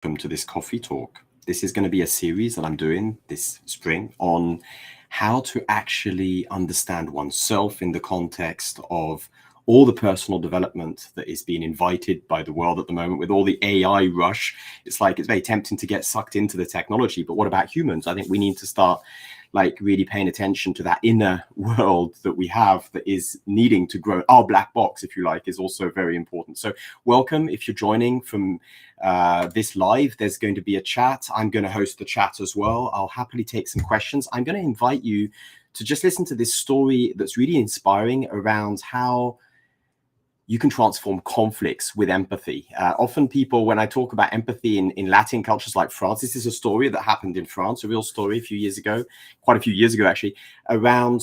welcome to this coffee talk. This is going to be a series that I'm doing this spring on how to actually understand oneself in the context of all the personal development that is being invited by the world at the moment with all the AI rush. It's like it's very tempting to get sucked into the technology, but what about humans? I think we need to start really paying attention to that inner world that we have that is needing to grow. Our black box, if you like, is also very important. So welcome if you're joining from this live. There's going to be a chat. I'm going to host the chat as well. I'll happily take some questions. I'm going to invite you to just listen to this story that's really inspiring around how you can transform conflicts with empathy. Often people, when I talk about empathy in Latin cultures like France, this is a story that happened in France, a real story a few years ago, quite a few years ago actually, around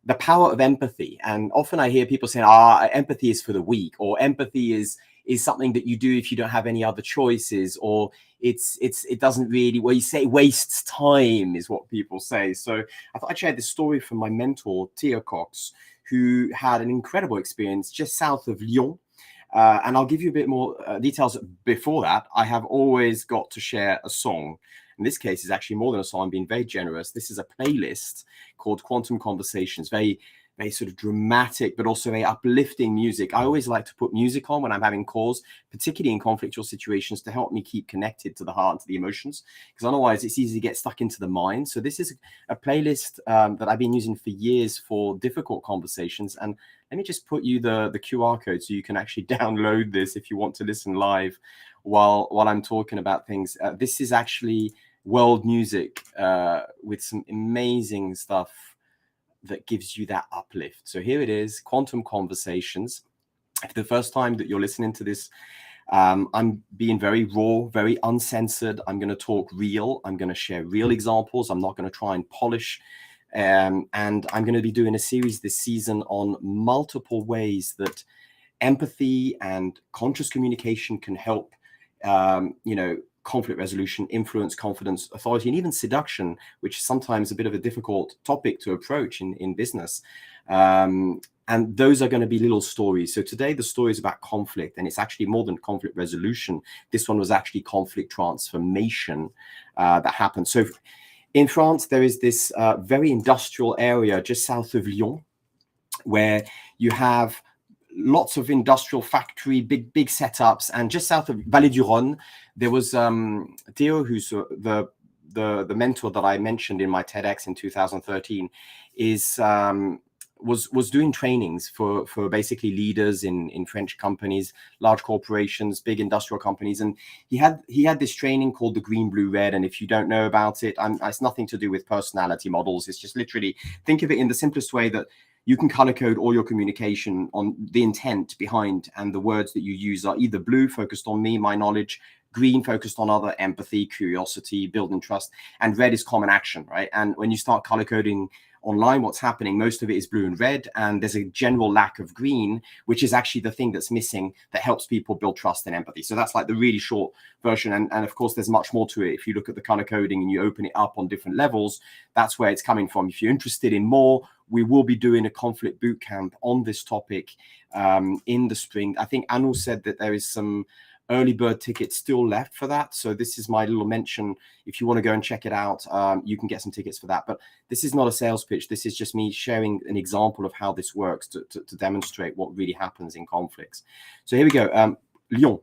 the power of empathy. And often I hear people saying, empathy is for the weak, or empathy is something that you do if you don't have any other choices, or it doesn't really, well, you say wastes time is what people say. So I thought I'd share this story from my mentor, Tia Cox, who had an incredible experience just south of Lyon. And I'll give you a bit more details. Before that, I have always got to share a song. In this case, it's actually more than a song. I'm being very generous. This is a playlist called Quantum Conversations, very sort of dramatic, but also very uplifting music. I always like to put music on when I'm having calls, particularly in conflictual situations, to help me keep connected to the heart and to the emotions, because otherwise it's easy to get stuck into the mind. So this is a playlist that I've been using for years for difficult conversations. And let me just put you the QR code so you can actually download this if you want to listen live while I'm talking about things. This is actually world music with some amazing stuff that gives you that uplift. So here it is, Quantum Conversations. If the first time that you're listening to this, I'm being very raw, very uncensored. I'm going to talk real. I'm going to share real examples. I'm not going to try and polish. And I'm going to be doing a series this season on multiple ways that empathy and conscious communication can help, conflict resolution, influence, confidence, authority, and even seduction, which is sometimes a bit of a difficult topic to approach in business. And those are going to be little stories. So today, the story is about conflict, and it's actually more than conflict resolution. This one was actually conflict transformation that happened. So in France, there is this very industrial area just south of Lyon, where you have lots of industrial factory, big setups. And just south of Vallée du Rhône, there was Theo, who's the mentor that I mentioned in my TEDx in 2013, was doing trainings for basically leaders in French companies, large corporations, big industrial companies. And he had this training called the Green, Blue, Red. And if you don't know about it, it's nothing to do with personality models. It's just literally, think of it in the simplest way that you can color code all your communication on the intent behind, and the words that you use are either blue, focused on me, my knowledge, green, focused on other, empathy, curiosity, building trust, and red is common action, right? And when you start color coding online, what's happening, most of it is blue and red, and there's a general lack of green, which is actually the thing that's missing that helps people build trust and empathy. So that's like the really short version. And of course, there's much more to it. If you look at the color coding and you open it up on different levels, that's where it's coming from. If you're interested in more, we will be doing a conflict bootcamp on this topic in the spring. I think Anu said that there is some early bird tickets still left for that. So this is my little mention. If you want to go and check it out, you can get some tickets for that. But this is not a sales pitch. This is just me sharing an example of how this works to demonstrate what really happens in conflicts. So here we go. Lyon.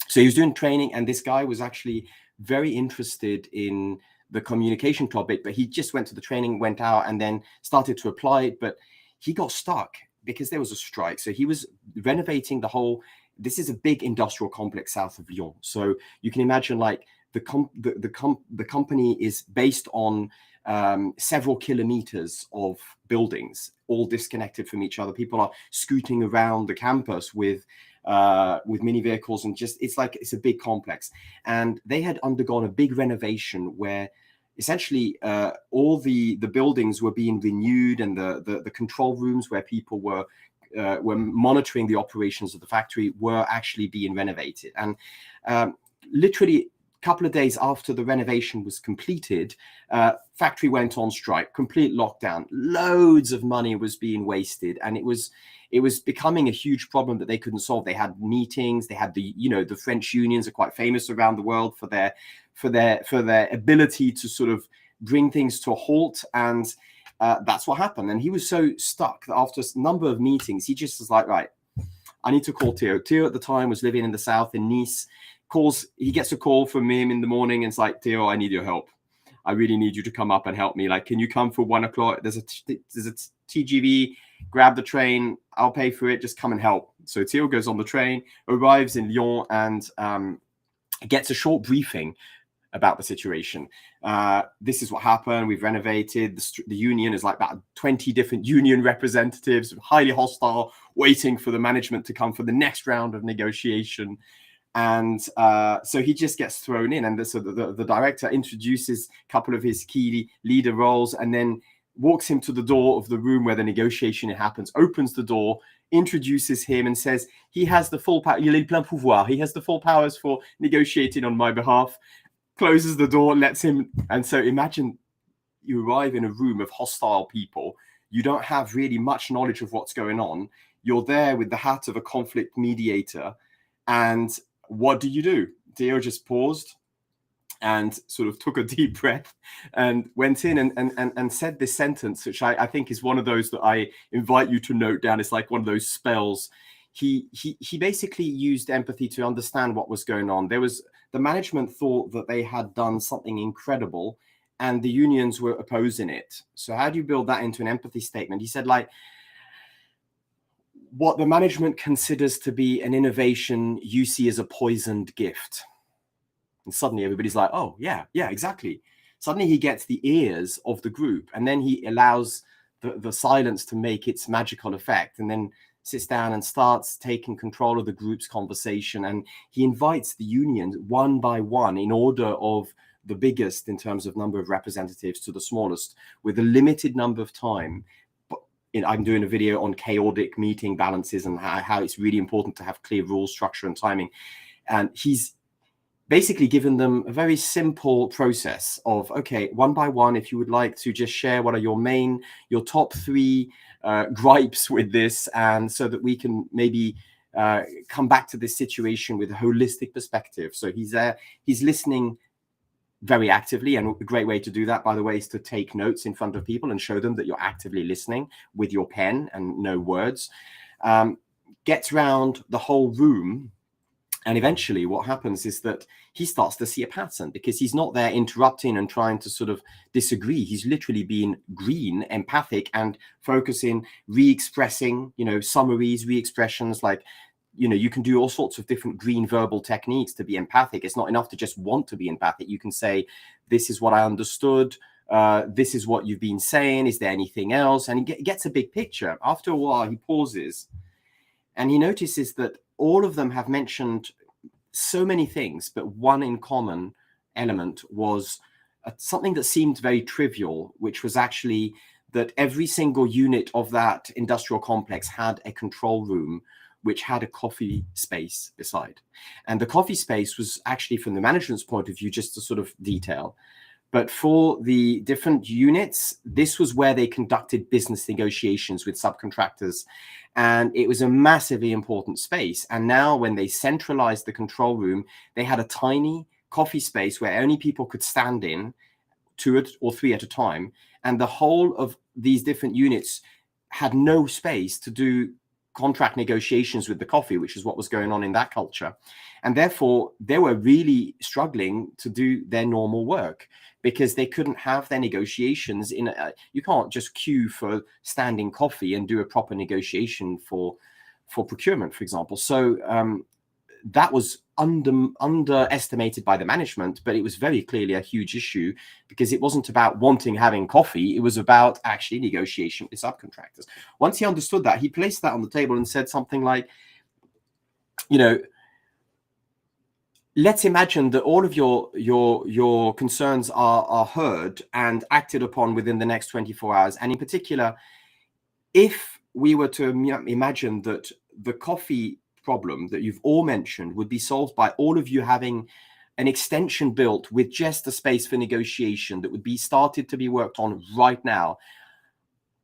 So he was doing training, and this guy was actually very interested in the communication topic, but he just went to the training, went out, and then started to apply it. But he got stuck because there was a strike. So he was renovating the whole. This is a big industrial complex south of Lyon. So you can imagine, like, the company is based on several kilometers of buildings, all disconnected from each other. People are scooting around the campus with mini vehicles, and just it's a big complex. And they had undergone a big renovation where essentially all the buildings were being renewed, and the control rooms where people were monitoring the operations of the factory were actually being renovated. And literally couple of days after the renovation was completed, factory went on strike, complete lockdown. Loads of money was being wasted, and it was becoming a huge problem that they couldn't solve. They had meetings. They had the French unions are quite famous around the world for their ability to sort of bring things to a halt, and that's what happened. And he was so stuck that after a number of meetings, he just was like, right, I need to call Theo. Theo at the time was living in the south in Nice. He gets a call from him in the morning, and it's like, Theo, I need your help. I really need you to come up and help me. Like, can you come for 1 o'clock? There's a TGV, grab the train. I'll pay for it. Just come and help. So Theo goes on the train, arrives in Lyon, and gets a short briefing about the situation. This is what happened. We've renovated. The union is like about 20 different union representatives, highly hostile, waiting for the management to come for the next round of negotiation. And so he just gets thrown in. And the director introduces a couple of his key leader roles, and then walks him to the door of the room where the negotiation happens, opens the door, introduces him, and says he has the full power. Il est plein pouvoir. He has the full powers for negotiating on my behalf. Closes the door, lets him. And so imagine you arrive in a room of hostile people. You don't have really much knowledge of what's going on. You're there with the hat of a conflict mediator. And what do? Theo just paused and sort of took a deep breath and went in and said this sentence, which I think is one of those that I invite you to note down. It's like one of those spells. He basically used empathy to understand what was going on. The management thought that they had done something incredible, and the unions were opposing it. So how do you build that into an empathy statement? He said, like, what the management considers to be an innovation, you see as a poisoned gift. And suddenly everybody's like, oh, yeah, exactly. Suddenly he gets the ears of the group, and then he allows the silence to make its magical effect, and then sits down and starts taking control of the group's conversation. And he invites the unions one by one, in order of the biggest in terms of number of representatives to the smallest, with a limited number of time. I'm doing a video on chaotic meeting balances and how it's really important to have clear rules, structure, and timing. And he's basically given them a very simple process of, okay, one by one, if you would like to just share what are your top 3 gripes with this, and so that we can maybe come back to this situation with a holistic perspective. So he's listening very actively, and a great way to do that, by the way, is to take notes in front of people and show them that you're actively listening with your pen and no words. Gets around the whole room, and eventually what happens is that he starts to see a pattern, because he's not there interrupting and trying to sort of disagree. He's literally being green, empathic, and focusing, re-expressing, summaries, re-expressions, like, you can do all sorts of different green verbal techniques to be empathic. It's not enough to just want to be empathic. You can say, this is what I understood. This is what you've been saying. Is there anything else? And he gets a big picture. After a while, he pauses, and he notices that all of them have mentioned so many things, but one in common element was something that seemed very trivial, which was actually that every single unit of that industrial complex had a control room which had a coffee space beside. And the coffee space was actually, from the management's point of view, just a sort of detail. But for the different units, this was where they conducted business negotiations with subcontractors. And it was a massively important space. And now when they centralized the control room, they had a tiny coffee space where only people could stand in, 2 or 3 at a time. And the whole of these different units had no space to do contract negotiations with the coffee, which is what was going on in that culture. And therefore, they were really struggling to do their normal work, because they couldn't have their negotiations you can't just queue for standing coffee and do a proper negotiation for procurement, for example. So that was underestimated by the management, but it was very clearly a huge issue, because it wasn't about having coffee. It was about actually negotiation with subcontractors. Once he understood that, he placed that on the table and said something like, let's imagine that all of your concerns are heard and acted upon within the next 24 hours. And in particular, if we were to imagine that the coffee problem that you've all mentioned would be solved by all of you having an extension built with just a space for negotiation that would be started to be worked on right now,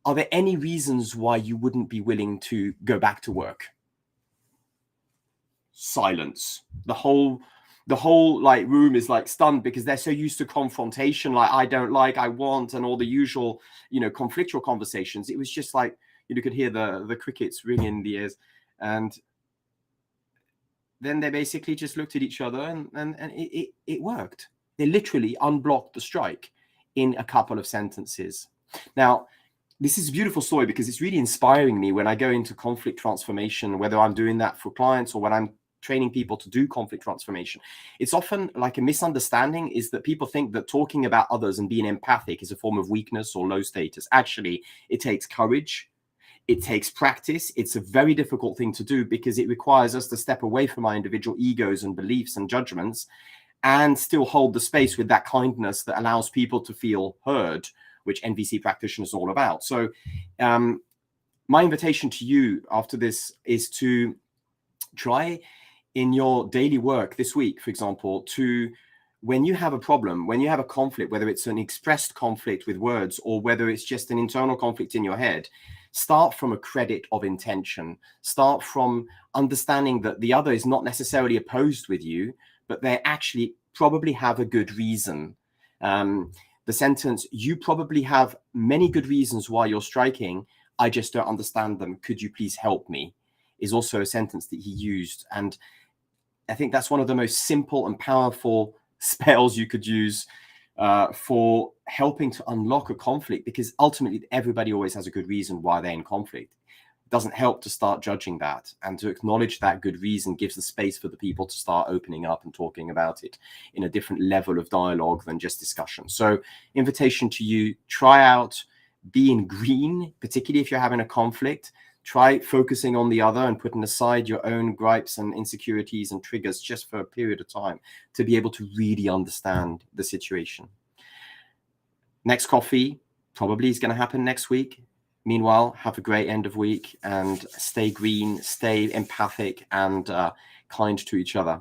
are there any reasons why you wouldn't be willing to go back to work? Silence. The whole like room is like stunned because they're so used to confrontation, like I don't like, I want, and all the usual, you know, conflictual conversations. It was just like you could hear the crickets ring in the ears, and then they basically just looked at each other and it worked. They literally unblocked the strike in a couple of sentences. Now, this is a beautiful story because it's really inspiring me when I go into conflict transformation, whether I'm doing that for clients or when I'm training people to do conflict transformation. It's often like a misunderstanding is that people think that talking about others and being empathic is a form of weakness or low status. Actually, it takes courage. It takes practice. It's a very difficult thing to do because it requires us to step away from our individual egos and beliefs and judgments and still hold the space with that kindness that allows people to feel heard, which NVC practitioner is all about. So my invitation to you after this is to try in your daily work this week, for example, to when you have a problem, when you have a conflict, whether it's an expressed conflict with words or whether it's just an internal conflict in your head, start from a credit of intention. Start from understanding that the other is not necessarily opposed with you, but they actually probably have a good reason. The sentence, you probably have many good reasons why you're striking. I just don't understand them. Could you please help me? Is also a sentence that he used. And I think that's one of the most simple and powerful spells you could use for helping to unlock a conflict, because ultimately everybody always has a good reason why they're in conflict. It doesn't help to start judging that, and to acknowledge that good reason gives the space for the people to start opening up and talking about it in a different level of dialogue than just discussion. So invitation to you, try out being green, particularly if you're having a conflict. Try focusing on the other and putting aside your own gripes and insecurities and triggers just for a period of time to be able to really understand the situation. Next coffee probably is going to happen next week. Meanwhile, have a great end of week and stay green, stay empathic and kind to each other.